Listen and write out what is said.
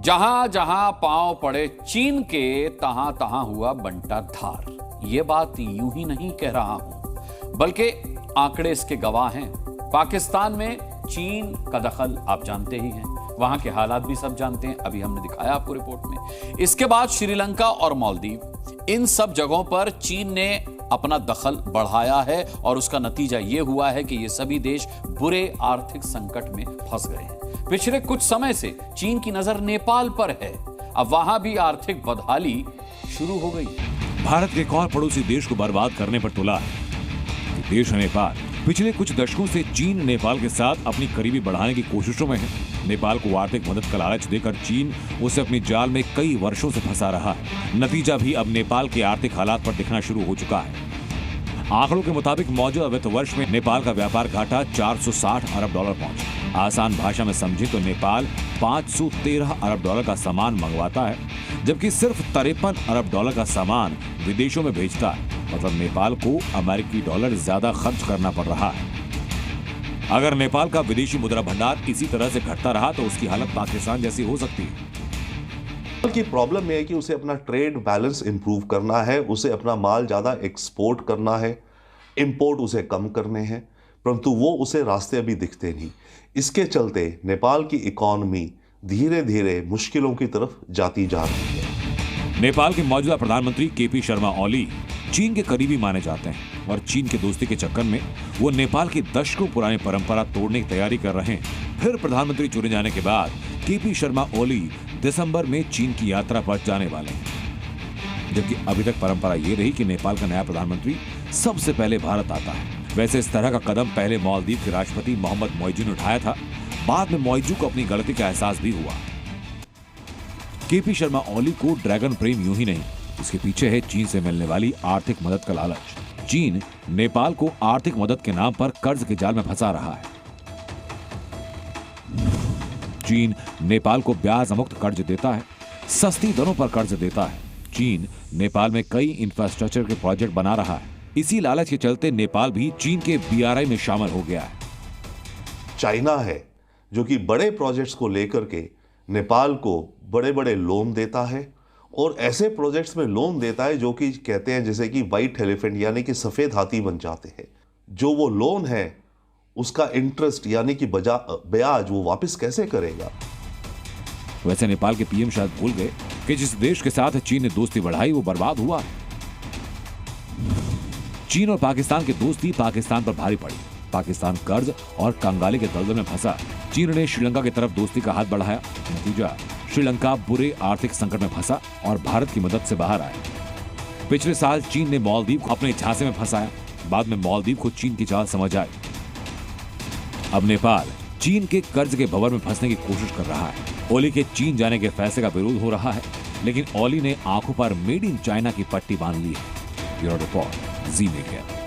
जहां जहां पांव पड़े चीन के, तहां तहां हुआ बंटा धार। यह बात यूं ही नहीं कह रहा हूं, बल्कि आंकड़े इसके गवाह हैं। पाकिस्तान में चीन का दखल आप जानते ही हैं, वहां के हालात भी सब जानते हैं, अभी हमने दिखाया आपको रिपोर्ट में। इसके बाद श्रीलंका और मालदीव, इन सब जगहों पर चीन ने अपना दखल बढ़ाया है और उसका नतीजा यह हुआ है कि ये सभी देश बुरे आर्थिक संकट में फंस गए हैं। पिछले कुछ समय से चीन की नजर नेपाल पर है, अब वहां भी आर्थिक बदहाली शुरू हो गई। भारत के एक और पड़ोसी देश को बर्बाद करने पर तुला है। देश है नेपाल। पिछले कुछ दशकों से चीन नेपाल के साथ अपनी करीबी बढ़ाने की कोशिशों में है। नेपाल को आर्थिक मदद का लालच देकर चीन उसे अपनी जाल में कई वर्षों से फंसा रहा है। नतीजा भी अब नेपाल के आर्थिक हालात पर दिखना शुरू हो चुका है। आंकड़ों के मुताबिक मौजूदा वित्त वर्ष में नेपाल का व्यापार घाटा 460 अरब डॉलर पहुंचा। आसान भाषा में समझे तो नेपाल 513 अरब डॉलर का सामान मंगवाता है, जबकि सिर्फ 53 अरब डॉलर का सामान विदेशों में भेजता है। मतलब नेपाल को अमेरिकी डॉलर ज्यादा खर्च करना पड़ रहा है। अगर नेपाल का विदेशी मुद्रा भंडार इसी तरह से घटता रहा तो उसकी हालत पाकिस्तान जैसी हो सकती है। की प्रॉब्लम यह है कि उसे अपना ट्रेड बैलेंस इंप्रूव करना है, उसे अपना माल ज़्यादा एक्सपोर्ट करना है, इंपोर्ट उसे कम करने हैं, परंतु वो उसे रास्ते अभी दिखते नहीं। इसके चलते नेपाल की इकॉनमी धीरे धीरे मुश्किलों की तरफ जाती जा रही है। नेपाल के मौजूदा प्रधानमंत्री केपी शर्मा ओली चीन के करीबी माने जाते हैं और चीन के दोस्ती के चक्कर में वो नेपाल की दशकों पुरानी परंपरा तोड़ने की तैयारी कर रहे हैं। फिर प्रधानमंत्री चुने जाने के बाद केपी शर्मा ओली दिसंबर में चीन की यात्रा पर जाने वाले हैं, जबकि अभी तक परंपरा ये रही कि नेपाल का नया प्रधानमंत्री सबसे पहले भारत आता है। वैसे इस तरह का कदम पहले मालदीव के राष्ट्रपति मोहम्मद मोइजू ने उठाया था। बाद में मोइजू को अपनी गलती का एहसास भी हुआ। केपी शर्मा ओली को ड्रैगन प्रेम यूं ही नहीं, इसके पीछे है चीन से मिलने वाली आर्थिक मदद का लालच। चीन नेपाल को आर्थिक मदद के नाम पर कर्ज के जाल में फंसा रहा है। चीन नेपाल को ब्याज मुक्त कर्ज देता है, सस्ती दरों पर कर्ज देता है। चीन नेपाल में कई इंफ्रास्ट्रक्चर के प्रोजेक्ट बना रहा है। इसी लालच के चलते नेपाल भी चीन के BRI में शामिल हो गया है। चाइना है जो कि बड़े प्रोजेक्ट्स को लेकर के नेपाल को बड़े बड़े लोन देता है और ऐसे प्रोजेक्ट्स में लोन देता है जो कि कहते हैं जैसे कि वाइट एलिफेंट यानी कि सफेद हाथी बन जाते हैं। जो वो लोन है उसका इंटरेस्ट यानी कि ब्याज वो वापस कैसे करेगा। वैसे नेपाल के PM शायद भूल गए कि जिस देश के साथ चीन ने दोस्ती बढ़ाई वो बर्बाद हुआ है। चीन और पाकिस्तान की दोस्ती पाकिस्तान पर भारी पड़ी। पाकिस्तान कर्ज और कंगाली के दलदल में फंसा। चीन ने श्रीलंका की तरफ दोस्ती का हाथ बढ़ाया। नतीजा, श्रीलंका बुरे आर्थिक संकट में फंसा और भारत की मदद से बाहर आया। पिछले साल चीन ने मालदीव को अपने झांसे में फंसाया। बाद में मालदीव को चीन की चाल समझ आई। अब नेपाल चीन के कर्ज के भंवर में फंसने की कोशिश कर रहा है। ओली के चीन जाने के फैसले का विरोध हो रहा है, लेकिन ओली ने आंखों पर मेड इन चाइना की पट्टी बांध ली है। ब्यूरो रिपोर्ट, जी मीडिया।